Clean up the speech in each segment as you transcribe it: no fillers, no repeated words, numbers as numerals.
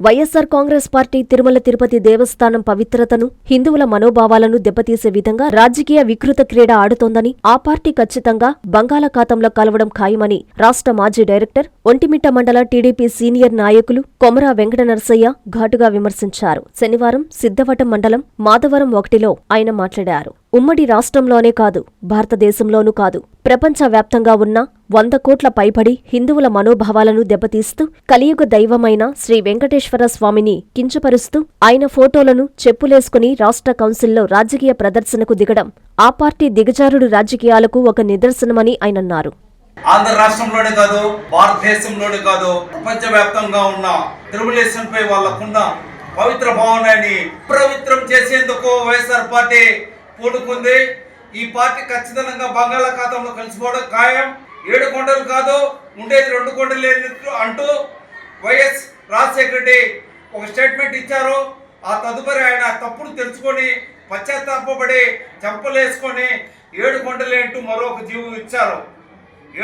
YSR Congress party Tirumala Tirupati దేవస్థానం పవిత్రతను, హిందువుల మనోభావాలను దెబ్బతీసే విధంగా రాజకీయ వికృత క్రీడ ఆడుతోందని, ఆ పార్టీ ఖచ్చితంగా బంగాళాఖాతంలో కలవడం ఖాయమని రాష్ట్ర మాజీ డైరెక్టర్, ఒంటిమిట్ట మండల టీడీపీ సీనియర్ నాయకులు కొమరా వెంకట నరసయ్య ఘాటుగా విమర్శించారు. శనివారం సిద్ధవటం మండలం మాధవరం 1లో ఆయన మాట్లాడారు. ఉమ్మడి రాష్ట్రంలోనే కాదు, భారతదేశంలోనూ కాదు, ప్రపంచవ్యాప్తంగా ఉన్న 100 కోట్ల పైబడి హిందువుల మనోభావాలను దెబ్బతీస్తూ కలియుగ దైవమైన శ్రీ వెంకటేశ్వర స్వామిని కించపరుస్తూ ఆయన ఫోటోలను చెప్పులేసుకుని రాష్ట్ర కౌన్సిల్లో రాజకీయ ప్రదర్శనకు దిగడం ఆ పార్టీ దిగజారుడు రాజకీయాలకు ఒక నిదర్శనమని ఆయనన్నారు. ఆంధ్ర రాష్ట్రంలోనే కాదు, భారతదేశంలోనే కాదు, ప్రపంచవ్యాప్తంగా ఉన్న తిరుమలేశంపై వాళ్ళకున్న పవిత్ర భావనాన్ని పవిత్రం చేసేందుకు వైఎస్ఆర్ పార్టీ పూనుకుంది. ఈ పార్టీ ఖచ్చితంగా బంగాళాఖాతంలో కలిసిపోవడం ఖాయం. 7 కొండలు కాదు, ఉండేది 2 కొండలు అంటూ వైఎస్ రాజశేఖర రెడ్డి ఒక స్టేట్మెంట్ ఇచ్చారు. ఆ తదుపరి ఆయన తప్పును తెలుసుకొని పశ్చాత్తాపడి చెంపలేసుకొని 7 కొండలే అంటూ మరొక జీవం ఇచ్చారు.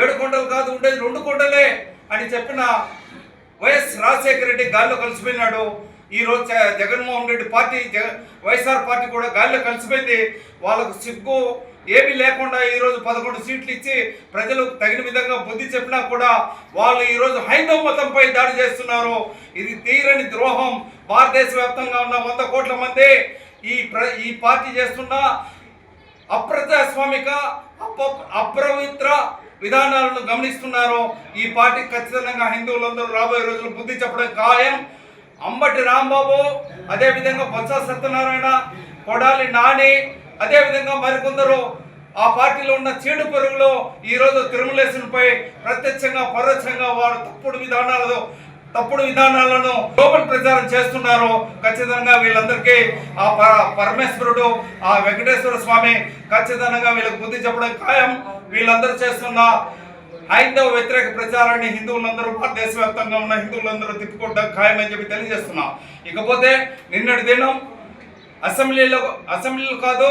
7 కొండలు కాదు, ఉండేది 2 కొండలే అని చెప్పిన వైఎస్ రాజశేఖర రెడ్డి గాల్లో కలిసిపోయినాడు. ఈరోజు జగన్మోహన్ రెడ్డి పార్టీ వైఎస్ఆర్ పార్టీ కూడా గాల్లో కలిసిపోయింది. వాళ్ళకు సిగ్గు ఏమీ లేకుండా ఈరోజు 11 సీట్లు ఇచ్చి ప్రజలు తగిన విధంగా బుద్ధి చెప్పినా కూడా వాళ్ళు ఈరోజు హైందవ మతంపై దాడి చేస్తున్నారు. ఇది తీరని ద్రోహం. భారతదేశ వ్యాప్తంగా ఉన్న 100 కోట్ల మంది ఈ పార్టీ చేస్తున్న అప్రజాస్వామిక అపవిత్ర విధానాలను గమనిస్తున్నారు. ఈ పార్టీ ఖచ్చితంగా హిందువులందరూ రాబోయే రోజులు బుద్ధి చెప్పడం ఖాయం. అంబటి రాంబాబు, అదేవిధంగా బొత్స సత్యనారాయణ, కొడాలి నాని, అదేవిధంగా మరికొందరు ఆ పార్టీలో ఉన్న చీడు పరుగులు ఈరోజు తిరుమలేశంపై ప్రత్యక్షంగా పరోక్షంగా వారు తప్పుడు విధానాలను గ్లోబల్ ప్రచారం చేస్తున్నారు. ఖచ్చితంగా వీళ్ళందరికీ ఆ పరమేశ్వరుడు, ఆ వెంకటేశ్వర స్వామి ఖచ్చితంగా వీళ్ళకి బుద్ధి చెప్పడం ఖాయం. వీళ్ళందరూ చేస్తున్న హైందవ వ్యతిరేక ప్రచారాన్ని హిందువులందరూ, దేశవ్యాప్తంగా ఉన్న హిందువులందరూ తిప్పుకోవడం ఖాయమని చెప్పి తెలియజేస్తున్నాం. ఇకపోతే నిన్నటి దినం అసెంబ్లీలో కాదు,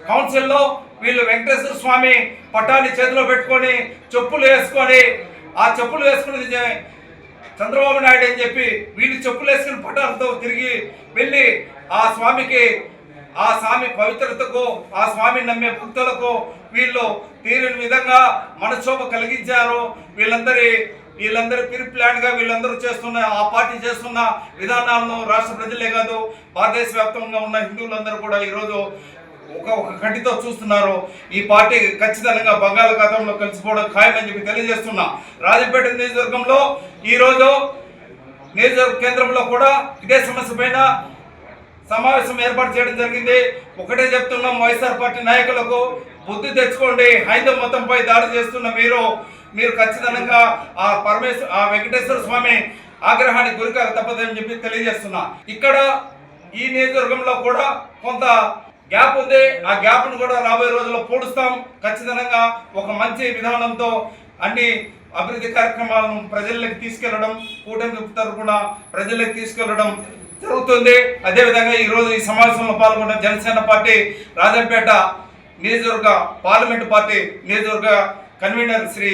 కౌన్సిల్లో వీళ్ళు వెంకటేశ్వర స్వామి పటాన్ని చేతిలో పెట్టుకొని చెప్పులు వేసుకొని చంద్రబాబు నాయుడు అని చెప్పి వీళ్ళు చెప్పులు వేసుకుని పటాలతో తిరిగి వెళ్ళి ఆ స్వామి పవిత్రతకు, ఆ స్వామిని నమ్మే భక్తులకు వీళ్ళు తీరని విధంగా మనక్షోభ కలిగించారు. వీళ్ళందరి ప్రీ ప్లాన్ గా వీళ్ళందరూ చేస్తున్న, ఆ పార్టీ చేస్తున్న విధానాలను రాష్ట్ర ప్రజలే కాదు, భారతదేశ వ్యాప్తంగా ఉన్న హిందువులందరూ కూడా ఈరోజు ఒక కంటితో చూస్తున్నారు. ఈ పార్టీ ఖచ్చితంగా బంగాళాఖాతంలో కలిసిపోవడం ఖాయమని చెప్పి తెలియజేస్తున్నా. రాజంపేట నియోజకవర్గంలో ఈరోజు నియోజకవర్గ కేంద్రంలో కూడా ఇదే సమస్య పైన సమావేశం ఏర్పాటు చేయడం జరిగింది. ఒకటే చెప్తున్నాం, వైఎస్ఆర్ పార్టీ నాయకులకు బుద్ధి తెచ్చుకోండి. హైందవ మతంపై దాడి చేస్తున్న మీరు ఖచ్చితంగా ఆ వెంకటేశ్వర స్వామి ఆగ్రహానికి గురికాక తప్పదని చెప్పి తెలియజేస్తున్నా. ఇక్కడ ఈ నియోజకవర్గంలో కూడా కొంత గ్యాప్ ఉంది. ఆ గ్యాప్ను కూడా రాబోయే రోజుల్లో పూడుస్తాం. ఖచ్చితంగా ఒక మంచి విధానంతో అన్ని అభివృద్ధి కార్యక్రమాలను ప్రజల్లోకి తీసుకెళ్లడం, కూటమి తరపున ప్రజల్లోకి తీసుకెళ్లడం జరుగుతుంది. అదేవిధంగా ఈరోజు ఈ సమావేశంలో పాల్గొన్న జనసేన పార్టీ రాజంపేట నియోజకవర్గ పార్లమెంటు పార్టీ నియోజకవర్గ కన్వీనర్ శ్రీ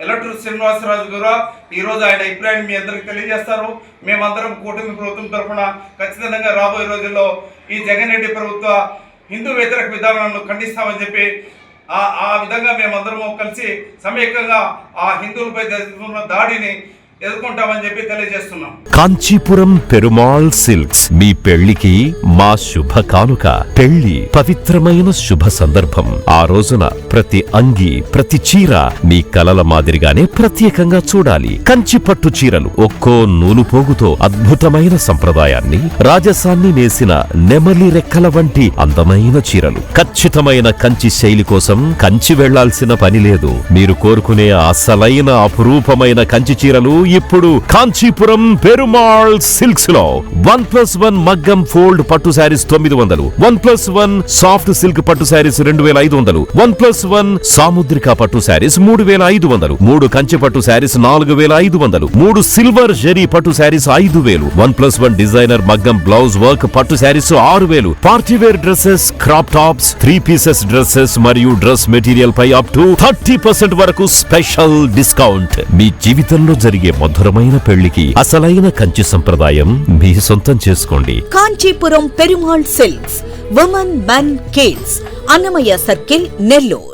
ఎల్లటూరు శ్రీనివాసరాజు గారు ఈరోజు ఆయన అభిప్రాయాన్ని మీ అందరికీ తెలియజేస్తారు. మేమందరం కూటమి ప్రభుత్వం తరఫున ఖచ్చితంగా రాబోయే రోజుల్లో ఈ జగన్ రెడ్డి ప్రభుత్వ హిందూ వ్యతిరేక విధానాలను ఖండిస్తామని చెప్పి ఆ విధంగా మేమందరము కలిసి సమేకంగా ఆ హిందువులపై జరుగుతున్న దాడిని ఎదుర్కొంటామని చెప్పి తెలియజేస్తున్నాం. కాంచీపురం పెరుమాళ్ సిల్క్స్ మీ పెళ్లికి మా శుభ కానుక. పెళ్లి పవిత్రమైన శుభ సందర్భం. ఆ రోజున ప్రతి అంగి, ప్రతి చీర మీ కలల మాదిరిగానే ప్రత్యేకంగా చూడాలి. కంచి పట్టు చీరలు ఒక్కో నూలు పోగుతో అద్భుతమైన సంప్రదాయాన్ని, రాజసాన్ని నేసిన నెమలి రెక్కల వంటి అందమైన చీరలు. ఖచ్చితమైన కంచి శైలి కోసం కంచి వెళ్లాల్సిన పని లేదు. మీరు కోరుకునే అసలైన అపురూపమైన కంచి చీరలు ఇప్పుడు కాంచీపురం పెరుమాళ్ సిల్క్స్ లో 1+1 మగ్గం ఫోల్డ్ పట్టు శారీస్ 900, 1+1 సాఫ్ట్ సిల్క్ పట్టు శారీస్ 2500, 1+1 సాముద్రిక పట్టు శారీస్ 3500, 3 కంచి పట్టు శారీస్ 4500, 3 సిల్వర్ జరీ పట్టు శారీస్ 5000, 1+1 డిజైనర్ మగ్గం బ్లౌజ్ వర్క్ పట్టు sarees 6000, party wear dresses, crop tops, 3 pieces dresses మరియు డ్రెస్ మెటీరియల్ పై అప్ టు 30% వరకు స్పెషల్ డిస్కౌంట్. మీ జీవితంలో జరిగే మధురమైన పెళ్లికి అసలైన కంచి సంప్రదాయం మీ సొంతం చేసుకోండి. Kanchipuram Perumal silks, women, men, kids, Annamayya circle, Nellore.